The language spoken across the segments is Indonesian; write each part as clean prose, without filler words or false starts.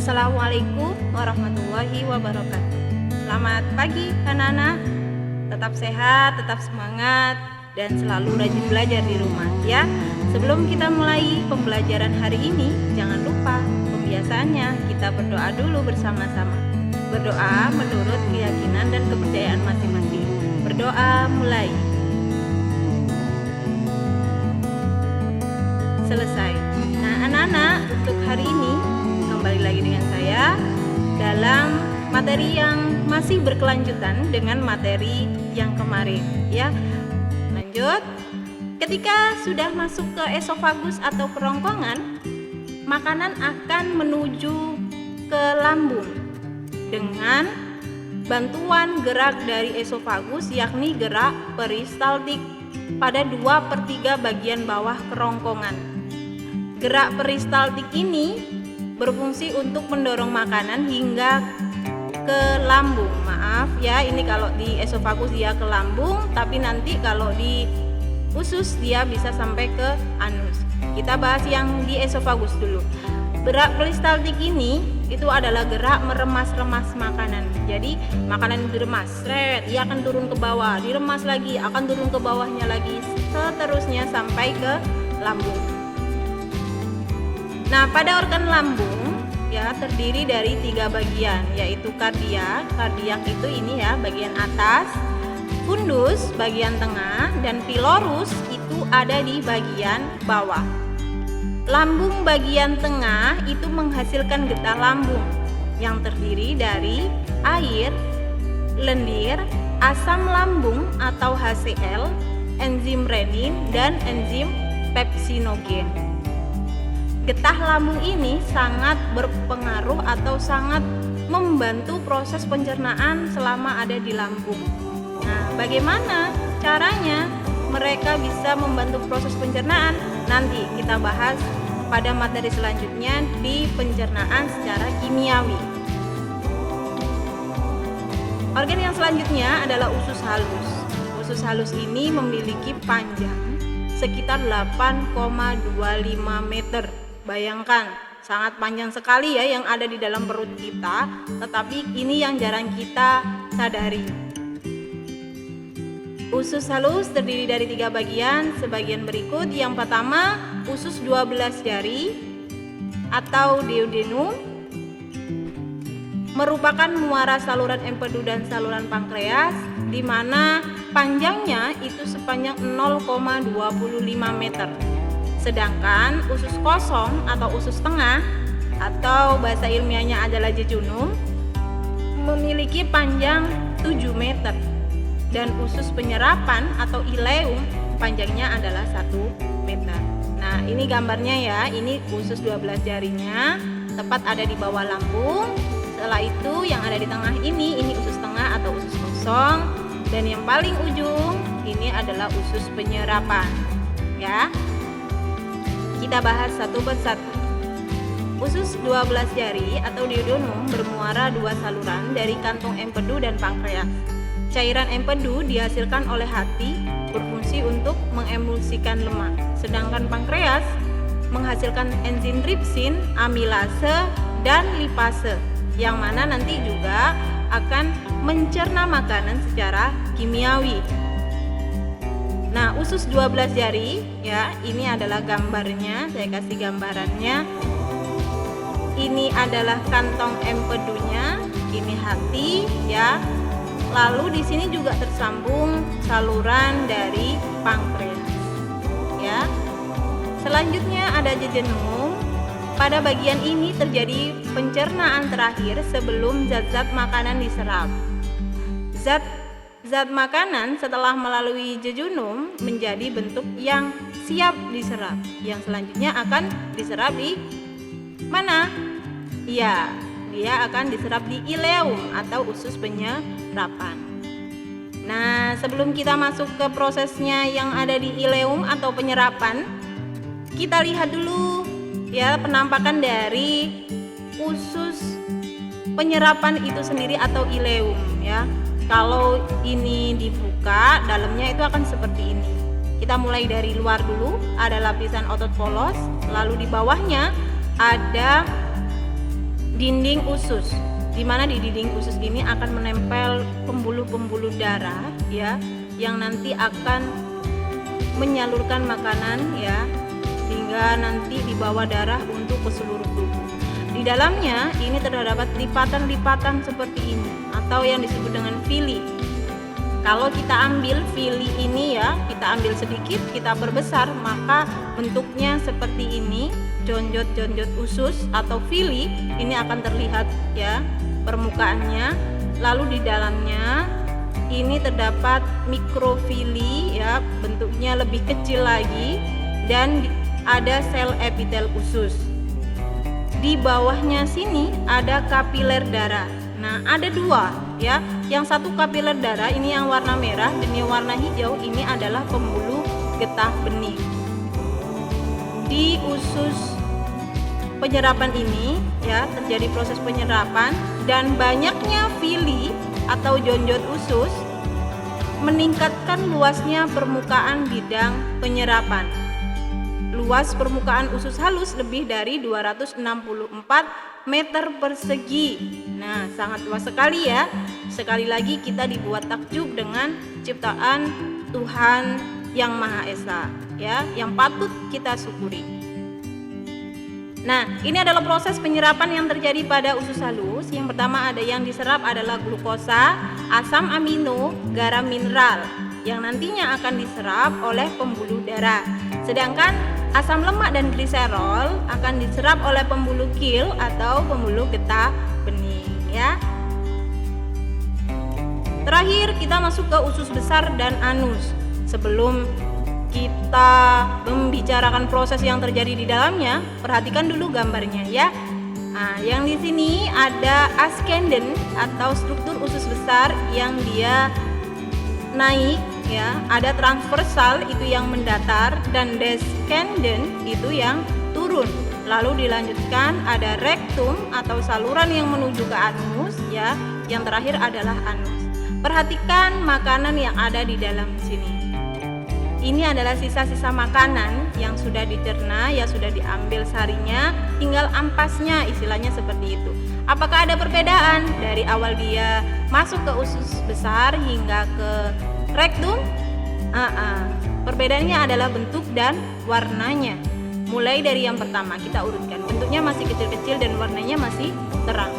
Assalamualaikum warahmatullahi wabarakatuh. Selamat pagi anak-anak. Tetap sehat, tetap semangat, dan selalu rajin belajar di rumah ya. Sebelum kita mulai pembelajaran hari ini, jangan lupa pembiasaannya kita berdoa dulu bersama-sama. Berdoa menurut keyakinan dan kepercayaan masing-masing. Berdoa mulai. Selesai. Nah anak-anak, untuk hari ini kembali lagi dengan saya dalam materi yang masih berkelanjutan dengan materi yang kemarin ya. Lanjut. Ketika sudah masuk ke esofagus atau kerongkongan, makanan akan menuju ke lambung dengan bantuan gerak dari esofagus, yakni gerak peristaltik pada 2/3 bagian bawah kerongkongan. Gerak peristaltik ini berfungsi untuk mendorong makanan hingga ke lambung. Maaf ya, ini kalau di esofagus dia ke lambung, tapi nanti kalau di usus dia bisa sampai ke anus. Kita bahas yang di esofagus dulu. Gerak peristaltik ini itu adalah gerak meremas-remas makanan. Jadi makanan diremas, ia akan turun ke bawah, diremas lagi, akan turun ke bawahnya lagi, seterusnya sampai ke lambung. Nah, pada organ lambung ya terdiri dari 3 bagian, yaitu kardiak. Kardiak itu ini ya, bagian atas, fundus bagian tengah, dan pilorus itu ada di bagian bawah. Lambung bagian tengah itu menghasilkan getah lambung yang terdiri dari air, lendir, asam lambung atau HCl, enzim renin, dan enzim pepsinogen. Getah lambung ini sangat berpengaruh atau sangat membantu proses pencernaan selama ada di lambung. Nah, bagaimana caranya mereka bisa membantu proses pencernaan? Nanti kita bahas pada materi selanjutnya di pencernaan secara kimiawi. Organ yang selanjutnya adalah usus halus. Usus halus ini memiliki panjang sekitar 8,25 meter. Bayangkan, sangat panjang sekali ya yang ada di dalam perut kita, tetapi ini yang jarang kita sadari. Usus halus terdiri dari 3 bagian sebagian berikut. Yang pertama, usus 12 jari atau duodenum merupakan muara saluran empedu dan saluran pankreas, di mana panjangnya itu sepanjang 0,25 meter. Sedangkan usus kosong atau usus tengah atau bahasa ilmiahnya adalah jejunum memiliki panjang 7 meter. Dan usus penyerapan atau ileum panjangnya adalah 1 meter. Nah, ini gambarnya ya. Ini usus 12 jarinya tepat ada di bawah lambung. Setelah itu yang ada di tengah ini usus tengah atau usus kosong. Dan yang paling ujung ini adalah usus penyerapan. Ya. Kita bahas satu persatu. Usus 12 jari atau duodenum bermuara 2 saluran dari kantong empedu dan pankreas. Cairan empedu dihasilkan oleh hati, berfungsi untuk mengemulsikan lemak. Sedangkan pankreas menghasilkan enzim tripsin, amilase, dan lipase, yang mana nanti juga akan mencerna makanan secara kimiawi. Nah, usus 12 jari ya, ini adalah gambarnya, saya kasih gambarannya. Ini adalah kantong empedunya, ini hati ya. Lalu di sini juga tersambung saluran dari pankreas. Ya. Selanjutnya ada jejunum. Pada bagian ini terjadi pencernaan terakhir sebelum zat-zat makanan diserap. Zat makanan setelah melalui jejunum menjadi bentuk yang siap diserap. Yang selanjutnya akan diserap di mana? Ya, dia akan diserap di ileum atau usus penyerapan. Nah, sebelum kita masuk ke prosesnya yang ada di ileum atau penyerapan, kita lihat dulu ya penampakan dari usus penyerapan itu sendiri atau ileum ya. Kalau ini dibuka, dalamnya itu akan seperti ini. Kita mulai dari luar dulu, ada lapisan otot polos, lalu di bawahnya ada dinding usus, di mana di dinding usus ini akan menempel pembuluh-pembuluh darah ya, yang nanti akan menyalurkan makanan ya, hingga nanti dibawa darah untuk ke seluruh tubuh. Di dalamnya ini terdapat lipatan-lipatan seperti ini atau yang disebut dengan villi. Kalau kita ambil villi ini ya, kita ambil sedikit, kita perbesar, maka bentuknya seperti ini, jonjot-jonjot usus atau villi ini akan terlihat ya permukaannya. Lalu di dalamnya ini terdapat mikrovilli ya, bentuknya lebih kecil lagi, dan ada sel epitel usus. Di bawahnya sini ada kapiler darah. Nah, ada dua ya. Yang satu kapiler darah ini yang warna merah, dan yang warna hijau ini adalah pembuluh getah benih. Di usus penyerapan ini ya terjadi proses penyerapan, dan banyaknya villi atau jonjot usus meningkatkan luasnya permukaan bidang penyerapan. Luas permukaan usus halus lebih dari 264 meter persegi. Nah, sangat luas sekali ya. Sekali lagi kita dibuat takjub dengan ciptaan Tuhan Yang Maha Esa ya, yang patut kita syukuri. Nah, ini adalah proses penyerapan yang terjadi pada usus halus. Yang pertama ada yang diserap adalah glukosa, asam amino, garam mineral yang nantinya akan diserap oleh pembuluh darah. Sedangkan asam lemak dan gliserol akan diserap oleh pembuluh kil atau pembuluh getah bening ya. Terakhir kita masuk ke usus besar dan anus. Sebelum kita membicarakan proses yang terjadi di dalamnya, perhatikan dulu gambarnya ya. Nah, yang di sini ada ascendent atau struktur usus besar yang dia naik ya, ada transversal itu yang mendatar, dan descendent itu yang turun. Lalu dilanjutkan ada rektum atau saluran yang menuju ke anus ya, yang terakhir adalah anus. Perhatikan makanan yang ada di dalam sini. Ini adalah sisa-sisa makanan yang sudah dicerna ya, sudah diambil sarinya, tinggal ampasnya, istilahnya seperti itu. Apakah ada perbedaan dari awal dia masuk ke usus besar hingga ke rektum? Perbedaannya adalah bentuk dan warnanya. Mulai dari yang pertama kita urutkan, bentuknya masih kecil-kecil dan warnanya masih terang.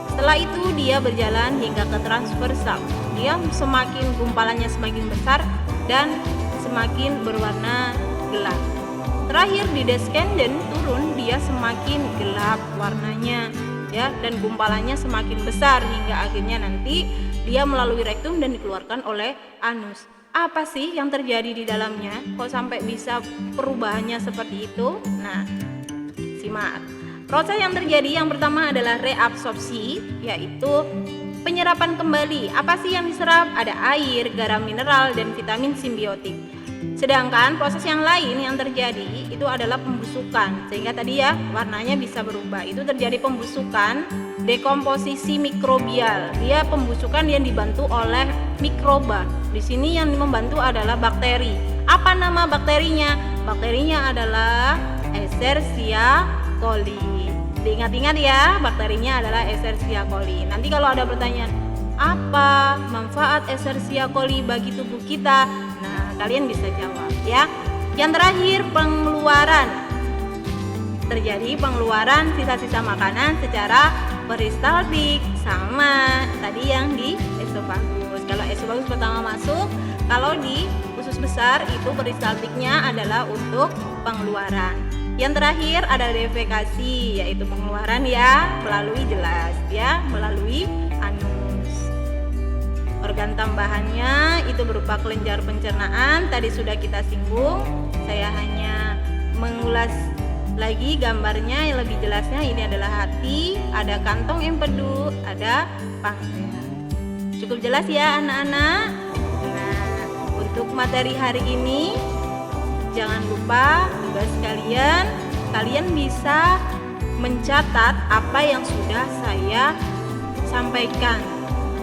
Setelah itu dia berjalan hingga ke transversal. Dia semakin gumpalannya semakin besar dan semakin berwarna gelap. Terakhir di descendant turun, dia semakin gelap warnanya ya, dan gumpalannya semakin besar hingga akhirnya nanti dia melalui rektum dan dikeluarkan oleh anus. Apa sih yang terjadi di dalamnya? Kok sampai bisa perubahannya seperti itu? Nah, simak. Proses yang terjadi yang pertama adalah reabsorpsi, yaitu penyerapan kembali. Apa sih yang diserap? Ada air, garam mineral, dan vitamin simbiotik. Sedangkan proses yang lain yang terjadi itu adalah pembusukan, sehingga tadi ya warnanya bisa berubah. Itu terjadi pembusukan, dekomposisi mikrobial. Dia pembusukan yang dibantu oleh mikroba. Di sini yang membantu adalah bakteri. Apa nama bakterinya? Bakterinya adalah Escherichia coli. Diingat-ingat ya, bakterinya adalah Escherichia coli. Nanti kalau ada pertanyaan, apa manfaat Escherichia coli bagi tubuh kita? Nah, kalian bisa jawab ya. Yang terakhir, pengeluaran. Terjadi pengeluaran sisa-sisa makanan secara peristaltik, sama tadi yang di esofagus. Kalau esofagus pertama masuk, kalau di usus besar itu peristaltiknya adalah untuk pengeluaran. Yang terakhir ada defekasi, yaitu pengeluaran ya melalui jelas ya, melalui anus. Organ tambahannya itu berupa kelenjar pencernaan, tadi sudah kita singgung. Saya hanya mengulas lagi gambarnya yang lebih jelasnya. Ini adalah hati, ada kantong empedu, ada pankreas. Cukup jelas ya anak-anak. Nah, untuk materi hari ini jangan lupa tugas kalian bisa mencatat apa yang sudah saya sampaikan.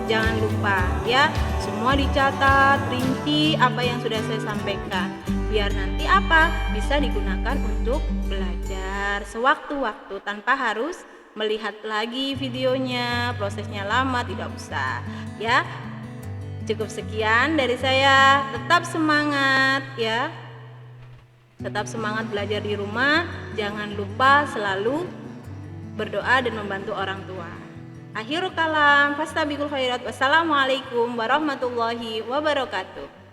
Jangan lupa ya, semua dicatat, rinci apa yang sudah saya sampaikan, biar nanti bisa digunakan untuk belajar sewaktu-waktu tanpa harus melihat lagi videonya, prosesnya lama, tidak usah ya. Cukup sekian dari saya. Tetap semangat ya. Tetap semangat belajar di rumah. Jangan lupa selalu berdoa dan membantu orang tua. Akhirul kalam, fastabiqul khairat. Wassalamualaikum warahmatullahi wabarakatuh.